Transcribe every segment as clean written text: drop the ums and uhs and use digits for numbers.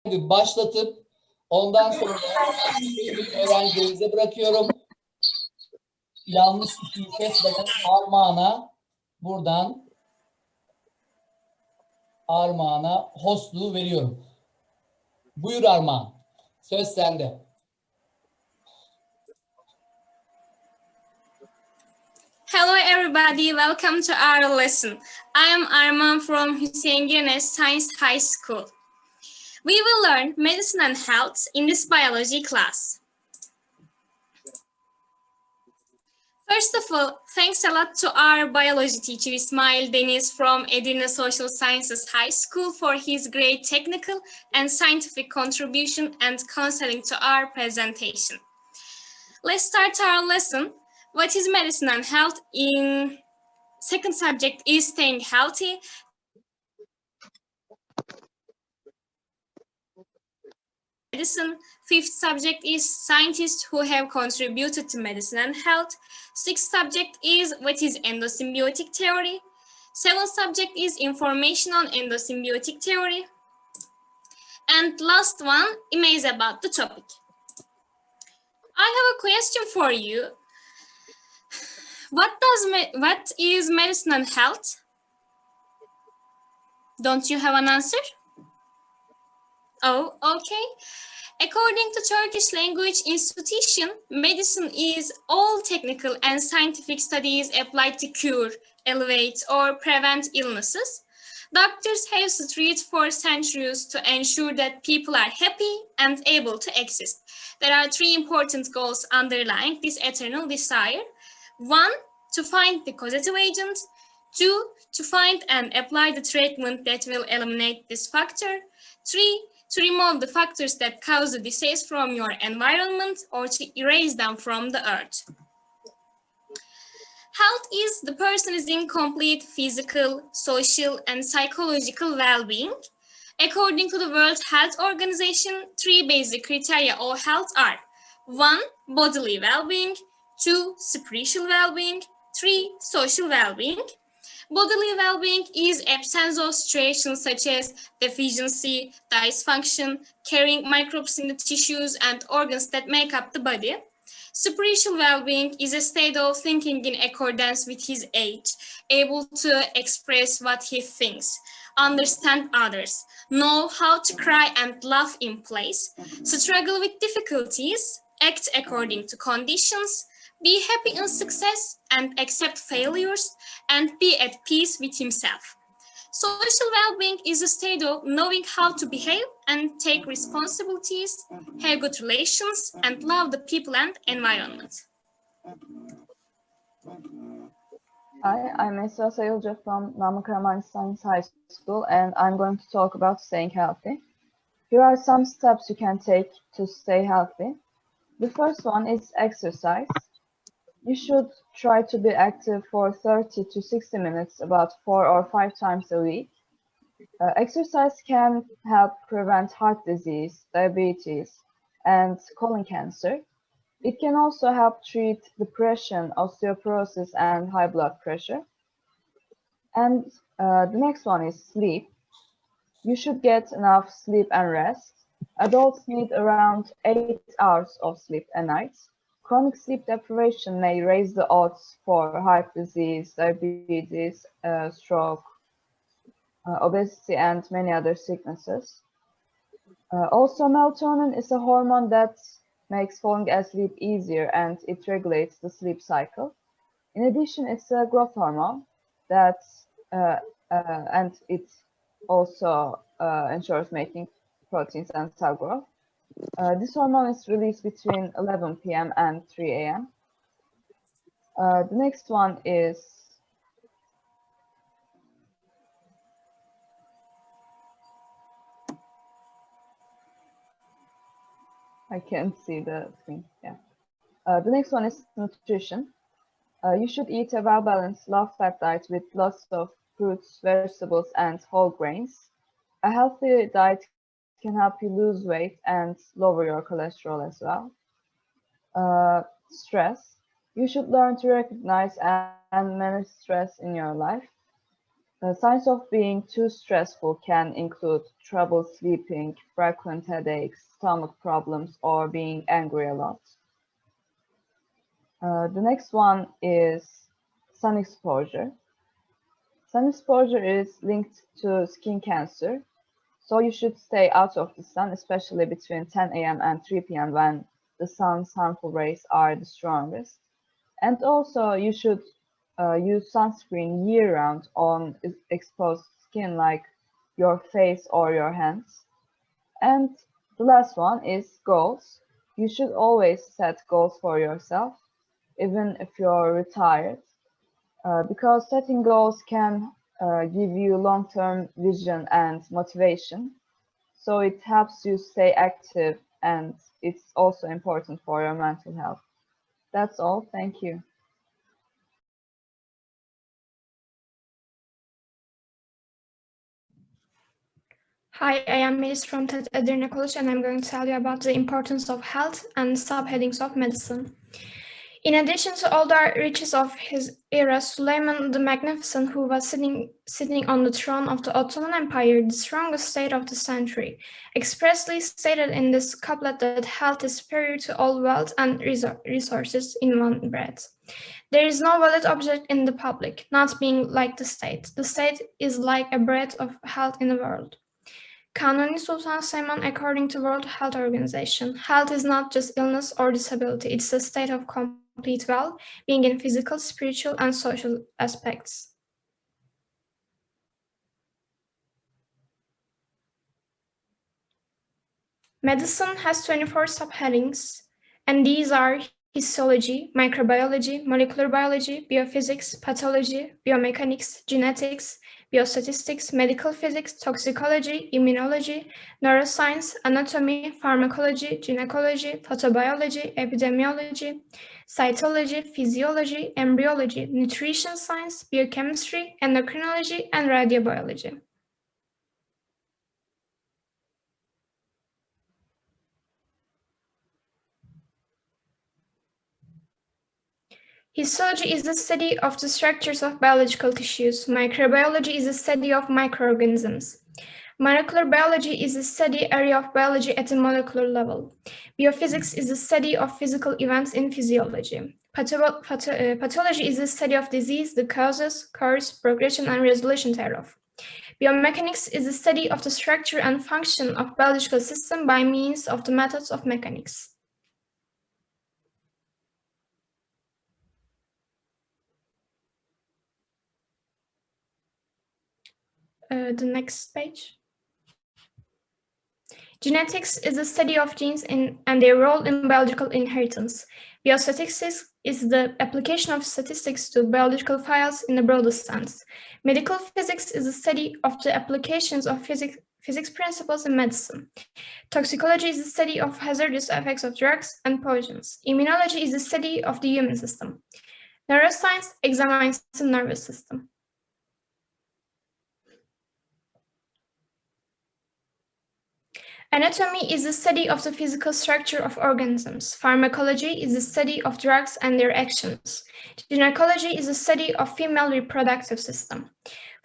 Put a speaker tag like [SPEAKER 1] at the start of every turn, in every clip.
[SPEAKER 1] başlatıp ondan sonra öğrencilerimize bırakıyorum. Yanlış kişiyi seçmeden Armağan'a hostluğu veriyorum. Buyur Armağan. Söz sende.
[SPEAKER 2] Hello everybody, welcome to our lesson. I am Arman from Hüseyin Girnes Science High School. We will learn medicine and health in this biology class. First of all, thanks a lot to our biology teacher İsmail Deniz from Edirne Social Sciences High School for his great technical and scientific contribution and counseling to our presentation. Let's start our lesson. What is medicine and health? In second subject is staying healthy. Medicine. Fifth subject is scientists who have contributed to medicine and health. Sixth subject is what is endosymbiotic theory. Seventh subject is information on endosymbiotic theory. And last one, image about the topic. I have a question for you. What is medicine and health? Don't you have an answer? Oh, okay. According to Turkish Language Institution, medicine is all technical and scientific studies applied to cure, elevate, or prevent illnesses. Doctors have studied for centuries to ensure that people are happy and able to exist. There are three important goals underlying this eternal desire. 1, to find the causative agent. 2, to find and apply the treatment that will eliminate this factor. 3, to remove the factors that cause the disease from your environment or to erase them from the earth. Health is the person's incomplete physical, social, and psychological well-being. According to the World Health Organization, 3 basic criteria of health are 1, bodily well-being, 2, spiritual well-being, 3, social well-being. Bodily well-being is absence of situations such as deficiency, dysfunction, carrying microbes in the tissues and organs that make up the body. Spiritual well-being is a state of thinking in accordance with his age, able to express what he thinks, understand others, know how to cry and laugh in place, struggle with difficulties, act according to conditions, be happy in success and accept failures, and be at peace with himself. Social well-being is a state of knowing how to behave and take responsibilities, have good relations, and love the people and environment.
[SPEAKER 3] Hi, I'm Esra Sayılca from Namık Kemal Science High School, and I'm going to talk about staying healthy. Here are some steps you can take to stay healthy. The first one is exercise. You should try to be active for 30 to 60 minutes about 4 or 5 times a week. Exercise can help prevent heart disease, diabetes, and colon cancer. It can also help treat depression, osteoporosis, and high blood pressure. And the next one is sleep. You should get enough sleep and rest. Adults need around 8 hours of sleep a night. Chronic sleep deprivation may raise the odds for heart disease, diabetes, stroke, obesity, and many other sicknesses. Also, melatonin is a hormone that makes falling asleep easier and it regulates the sleep cycle. In addition, it's a growth hormone that and it also ensures making proteins and cell growth. This hormone is released between 11 p.m. and 3 a.m. The next one is I can't see the screen. Yeah. The next one is nutrition. You should eat a well-balanced, low-fat diet with lots of fruits, vegetables, and whole grains. A healthy diet can help you lose weight and lower your cholesterol as well. Stress. You should learn to recognize and manage stress in your life. The signs of being too stressful can include trouble sleeping, frequent headaches, stomach problems, or being angry a lot. The next one is sun exposure. Sun exposure is linked to skin cancer, so you should stay out of the sun, especially between 10 a.m. and 3 p.m. when the sun's harmful rays are the strongest. And also, you should use sunscreen year-round on exposed skin like your face or your hands. And the last one is goals. You should always set goals for yourself, even if you're retired, because setting goals can give you long-term vision and motivation. So it helps you stay active, and it's also important for your mental health. That's all. Thank you.
[SPEAKER 4] Hi, I am Melis from TED Edirne College, and I'm going to tell you about the importance of health and subheadings of medicine. In addition to all the riches of his era, Suleiman the Magnificent, who was sitting on the throne of the Ottoman Empire, the strongest state of the century, expressly stated in this couplet that health is superior to all wealth and resources in one breath. There is no valid object in the public, not being like the state. The state is like a breath of health in the world. Kanuni Sultan Süleyman, according to World Health Organization, health is not just illness or disability, it's a state of complete well-being in physical, spiritual, and social aspects. Medicine has 24 subheadings, and these are histology, microbiology, molecular biology, biophysics, pathology, biomechanics, genetics, biostatistics, medical physics, toxicology, immunology, neuroscience, anatomy, pharmacology, gynecology, photobiology, epidemiology, cytology, physiology, embryology, nutrition science, biochemistry, endocrinology, and radiobiology. Histology is the study of the structures of biological tissues. Microbiology is the study of microorganisms. Molecular biology is the study area of biology at a molecular level. Biophysics is the study of physical events in physiology. Pathology is the study of disease, the causes, course, progression, and resolution thereof. Biomechanics is the study of the structure and function of biological system by means of the methods of mechanics. The next page. Genetics is the study of genes and their role in biological inheritance. Biostatistics is the application of statistics to biological files in the broadest sense. Medical physics is the study of the applications of physics principles in medicine. Toxicology is the study of hazardous effects of drugs and poisons. Immunology is the study of the human system. Neuroscience examines the nervous system. Anatomy is the study of the physical structure of organisms. Pharmacology is the study of drugs and their actions. Gynecology is the study of female reproductive system.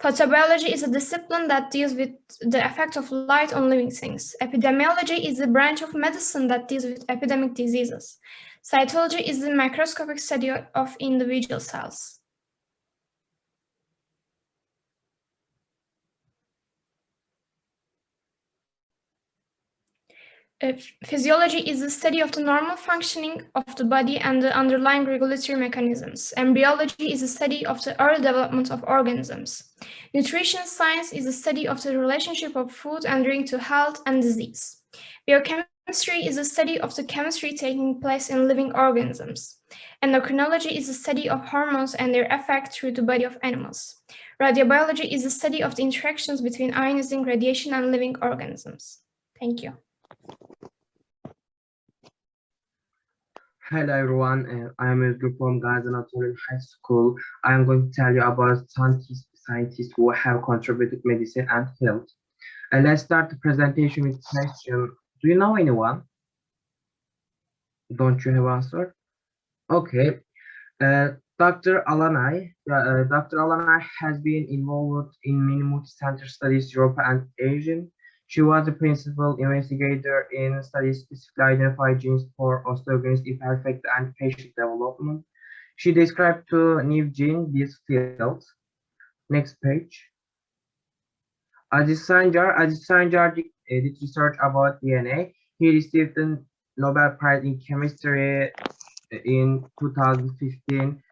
[SPEAKER 4] Photobiology is a discipline that deals with the effect of light on living things. Epidemiology is the branch of medicine that deals with epidemic diseases. Cytology is the microscopic study of individual cells. Physiology is the study of the normal functioning of the body and the underlying regulatory mechanisms. Embryology is the study of the early development of organisms. Nutrition science is the study of the relationship of food and drink to health and disease. Biochemistry is the study of the chemistry taking place in living organisms. Endocrinology is the study of hormones and their effect through the body of animals. Radiobiology is the study of the interactions between ionizing radiation and living organisms. Thank you.
[SPEAKER 5] Hello everyone, I am Özgür from Gazi Anatolian High School. I am going to tell you about scientists who have contributed medicine and health. Let's start the presentation with question. Do you know anyone? Don't you have answer? Okay. Dr. Alanay has been involved in many multi-center studies Europe and Asia. She was the principal investigator in studies specifically identifying genes for osteogenesis imperfecta and patient development. She described two new genes these fields. Next page. Ajit Sanjar did research about DNA. He received the Nobel Prize in Chemistry in 2015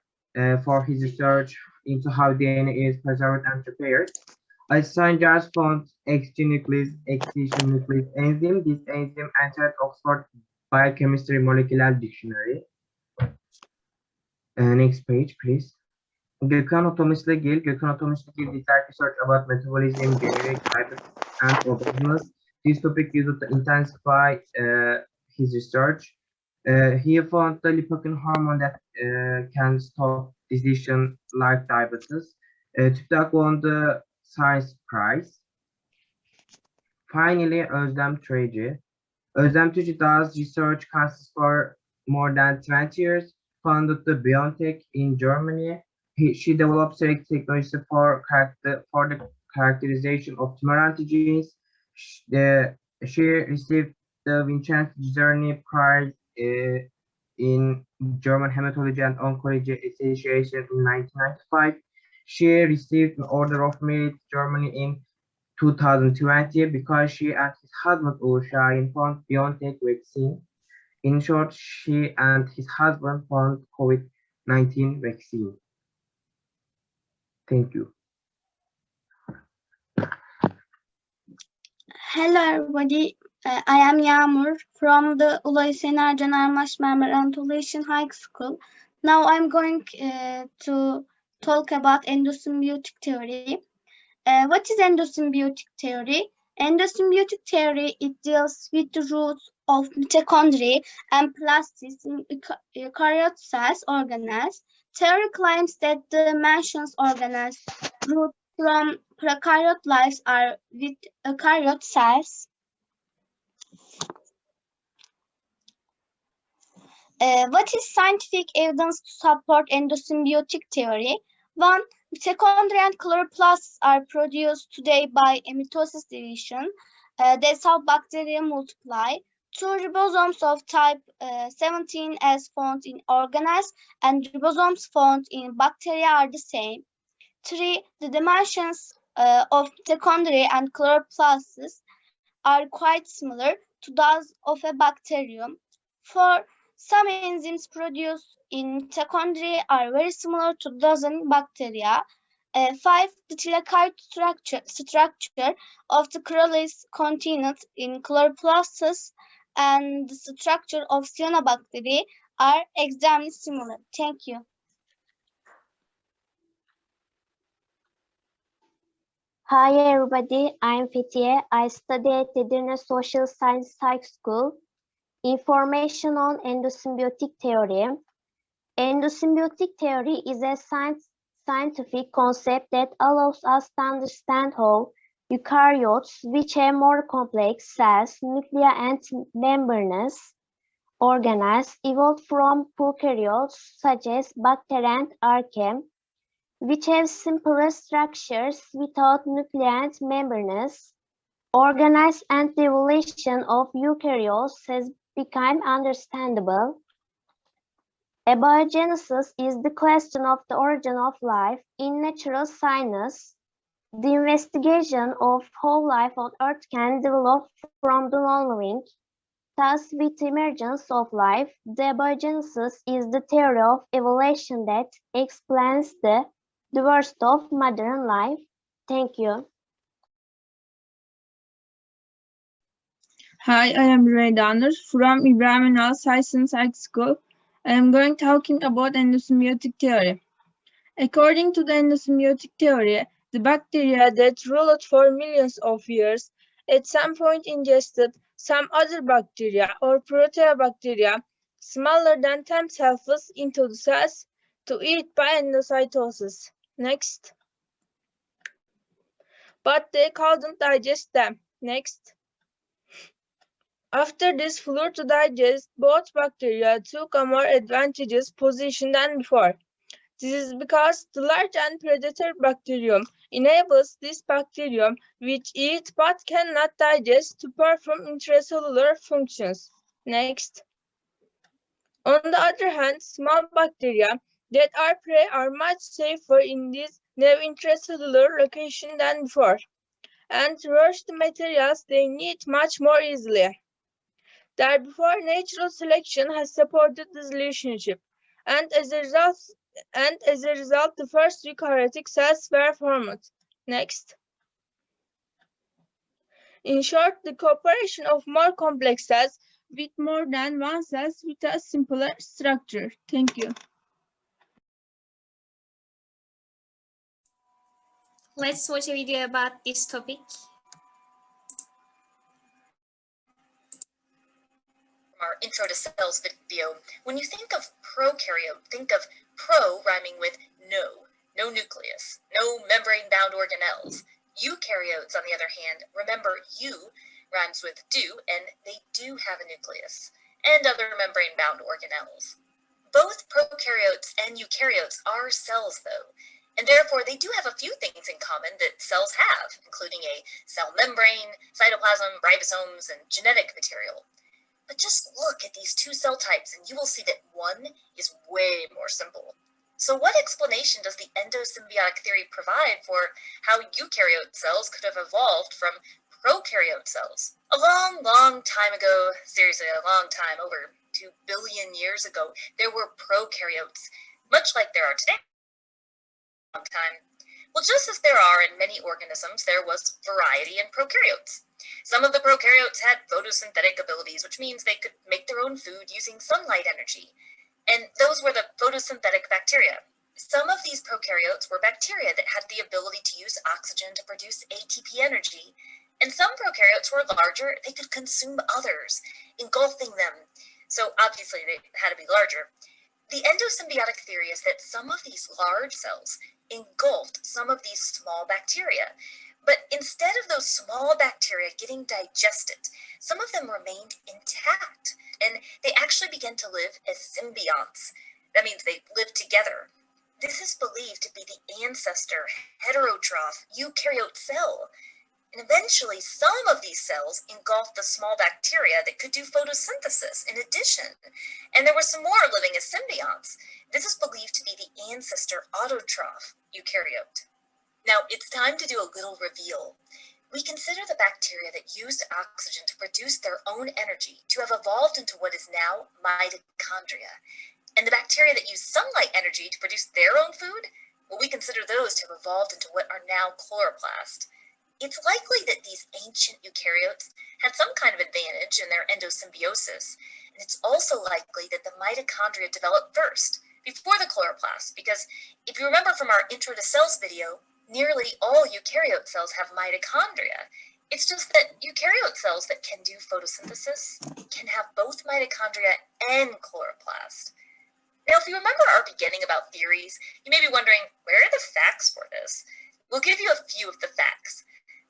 [SPEAKER 5] for his research into how DNA is preserved and prepared. Sanjar found excision nuclease enzyme. This enzyme entered Oxford Biochemistry Molecular Dictionary. Next page, please. Gökhan Otomisligil did research about metabolism, generic diabetes, and obesity. This topic used to intensify his research. He found the lipocin hormone that can stop disease like diabetes. TÜBİTAK won the Science Prize. Finally, Özlem Türeci. Özlem Türeci does research consists for more than 20 years, founded the BioNTech in Germany. She developed selected technology for the characterization of tumor antigens. She received the Vincenzo Gizerni Prize in German Hematology and Oncology Association in 1995. She received an Order of Merit Germany in 2020 because she and his husband Ulushine found BioNTech vaccine. In short, she and his husband found COVID-19 vaccine. Thank you.
[SPEAKER 6] Hello, everybody. I am Yağmur from the Ulu Esener Canerbaş Member Anatolian High School. Now I'm going to talk about endosymbiotic theory. What is endosymbiotic theory? Endosymbiotic theory, it deals with the roots of mitochondria and plastids in eukaryotic cells organelles. Theory claims that the mentioned organelles root from prokaryote lives are with eukaryote cells. What is scientific evidence to support endosymbiotic theory? 1. Mitochondria and chloroplasts are produced today by mitosis division. That's how bacteria multiply. 2. Ribosomes of type 17 as found in organelles and ribosomes found in bacteria are the same. 3. The dimensions of mitochondria and chloroplasts are quite similar to those of a bacterium. 4. Some enzymes produced in mitochondria are very similar to those in bacteria. 5. The telecyte structure of the crull is contained in chloroplasts, and the structure of cyanobacteria are extremely similar. Thank you.
[SPEAKER 7] Hi everybody, I'm Fethiye. I study at Edirne Social Science High School. Information on endosymbiotic theory. Endosymbiotic theory is a scientific concept that allows us to understand how eukaryotes, which have more complex cells, nuclei, and membranous organelles, evolved from prokaryotes such as bacteria and archaea, which have simpler structures without nuclei and membranous organelles, and the evolution of eukaryotes has become understandable. Abiogenesis is the question of the origin of life in natural science, the investigation of how life on Earth can develop from the non-living. Thus, with the emergence of life, the abiogenesis is the theory of evolution that explains the diversity of modern life. Thank you.
[SPEAKER 8] Hi, I am Reydanur from İbrahim Ünal Science High School. I am going talking about endosymbiotic theory. According to the endosymbiotic theory, the bacteria that ruled for millions of years at some point ingested some other bacteria or proteobacteria smaller than themselves into the cells to eat by endocytosis. Next. But they couldn't digest them. Next. After this flew to digest, both bacteria took a more advantageous position than before. This is because the large and predator bacterium enables this bacterium, which eat but cannot digest, to perform intracellular functions. Next. On the other hand, small bacteria that are prey are much safer in this new intracellular location than before, and rush the materials they need much more easily. Therefore, natural selection has supported this relationship, and as a result, the first eukaryotic cells were formed. Next. In short, the cooperation of more complex cells with more than one cells with a simpler structure. Thank you.
[SPEAKER 2] Let's watch a video about this topic.
[SPEAKER 9] Our intro to cells video, when you think of prokaryote, think of pro rhyming with no nucleus, no membrane-bound organelles. Eukaryotes, on the other hand, remember eu rhymes with do, and they do have a nucleus, and other membrane-bound organelles. Both prokaryotes and eukaryotes are cells, though, and therefore they do have a few things in common that cells have, including a cell membrane, cytoplasm, ribosomes, and genetic material. But just look at these two cell types and you will see that one is way more simple. So what explanation does the endosymbiotic theory provide for how eukaryote cells could have evolved from prokaryote cells? A long time ago, seriously a long time, over 2 billion years ago, there were prokaryotes, much like there are today. Long time. Well, just as there are in many organisms, there was variety in prokaryotes. Some of the prokaryotes had photosynthetic abilities, which means they could make their own food using sunlight energy. And those were the photosynthetic bacteria. Some of these prokaryotes were bacteria that had the ability to use oxygen to produce ATP energy. And some prokaryotes were larger, they could consume others, engulfing them. So obviously they had to be larger. The endosymbiotic theory is that some of these large cells engulfed some of these small bacteria. But instead of those small bacteria getting digested, some of them remained intact, and they actually began to live as symbionts. That means they lived together. This is believed to be the ancestor heterotroph eukaryote cell. And eventually, some of these cells engulfed the small bacteria that could do photosynthesis in addition. And there were some more living as symbionts. This is believed to be the ancestor autotroph eukaryote. Now, it's time to do a little reveal. We consider the bacteria that used oxygen to produce their own energy to have evolved into what is now mitochondria. And the bacteria that use sunlight energy to produce their own food, well, we consider those to have evolved into what are now chloroplasts. It's likely that these ancient eukaryotes had some kind of advantage in their endosymbiosis, and it's also likely that the mitochondria developed first, before the chloroplasts, because if you remember from our Intro to Cells video, nearly all eukaryote cells have mitochondria. It's just that eukaryote cells that can do photosynthesis can have both mitochondria and chloroplast. Now, if you remember our beginning about theories, you may be wondering, where are the facts for this? We'll give you a few of the facts.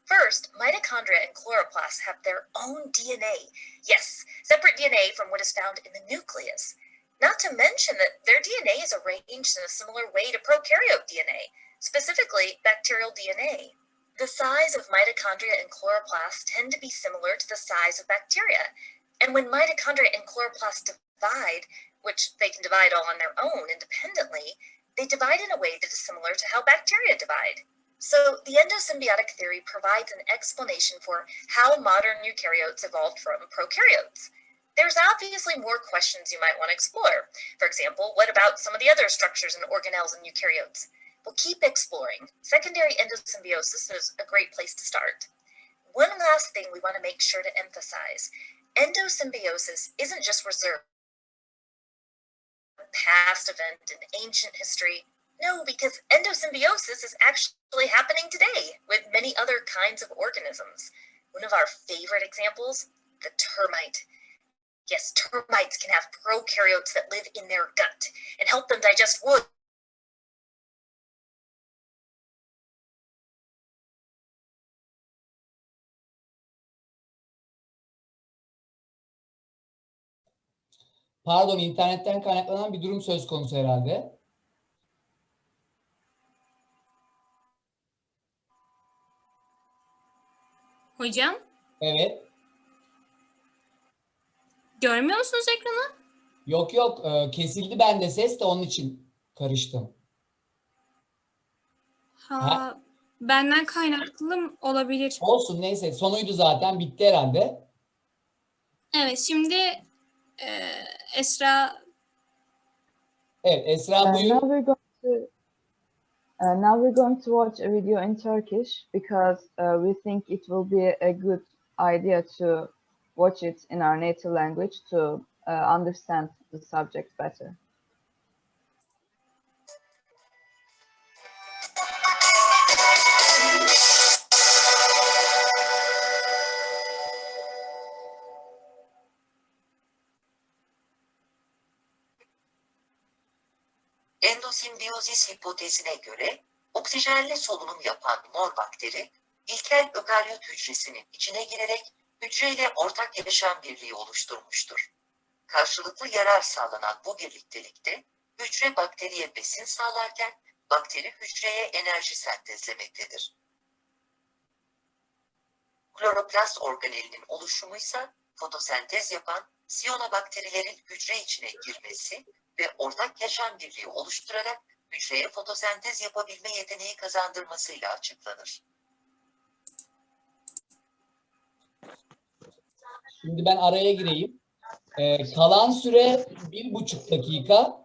[SPEAKER 9] First, mitochondria and chloroplasts have their own DNA. Yes, separate DNA from what is found in the nucleus. Not to mention that their DNA is arranged in a similar way to prokaryote DNA, specifically bacterial DNA. The size of mitochondria and chloroplasts tend to be similar to the size of bacteria. And when mitochondria and chloroplasts divide, which they can divide all on their own independently, they divide in a way that is similar to how bacteria divide. So the endosymbiotic theory provides an explanation for how modern eukaryotes evolved from prokaryotes. There's obviously more questions you might want to explore. For example, what about some of the other structures and organelles in eukaryotes? We'll keep exploring. Secondary endosymbiosis is a great place to start. One last thing we want to make sure to emphasize. Endosymbiosis isn't just reserved for a past event in ancient history. No, because endosymbiosis is actually happening today with many other kinds of organisms. One of our favorite examples, the termite. Yes, termites can have prokaryotes that live in their gut and help them digest wood.
[SPEAKER 1] Pardon, internetten kaynaklanan bir durum söz konusu herhalde.
[SPEAKER 2] Hocam,
[SPEAKER 1] Evet.
[SPEAKER 2] görmüyor musunuz ekranı?
[SPEAKER 1] Yok yok, kesildi bende ses de onun için karıştım.
[SPEAKER 2] Ha, benden kaynaklı olabilir.
[SPEAKER 1] Olsun, neyse, sonuydu zaten, bitti herhalde.
[SPEAKER 2] Evet, şimdi Esra,
[SPEAKER 1] Evet, Esra buyur.
[SPEAKER 3] Now we're going to watch a video in Turkish because we think it will be a good idea to watch it in our native language to understand the subject better.
[SPEAKER 10] Endosimbiyozis hipotezine göre oksijenli solunum yapan mor bakteri ilkel ökaryot hücresinin içine girerek hücreyle ortak yaşam birliği oluşturmuştur. Karşılıklı yarar sağlanan bu birliktelikte hücre bakteriye besin sağlarken bakteri hücreye enerji sentezlemektedir. Kloroplast organelinin oluşumuysa fotosentez yapan siyonobakterilerin hücre içine girmesi ve ortak yaşam birliği oluşturarak hücreye fotosentez yapabilme yeteneği kazandırmasıyla açıklanır.
[SPEAKER 1] Şimdi ben araya gireyim. Kalan süre 1,5 dakika.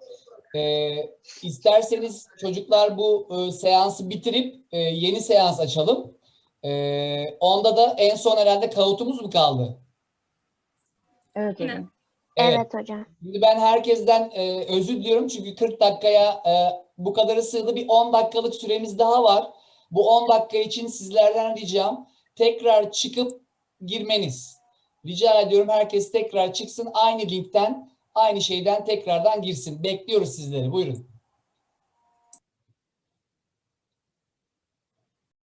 [SPEAKER 1] İsterseniz çocuklar bu seansı bitirip yeni seans açalım. Onda da en son herhalde kahotumuz mu kaldı?
[SPEAKER 3] Evet hocam.
[SPEAKER 7] Evet hocam.
[SPEAKER 1] Şimdi ben herkesten özür diliyorum çünkü 40 dakikaya bu kadarı sığdı. Bir 10 dakikalık süremiz daha var. Bu 10 dakika için sizlerden ricam tekrar çıkıp girmeniz. Rica ediyorum, herkes tekrar çıksın, aynı linkten, aynı şeyden tekrardan girsin. Bekliyoruz sizleri. Buyurun.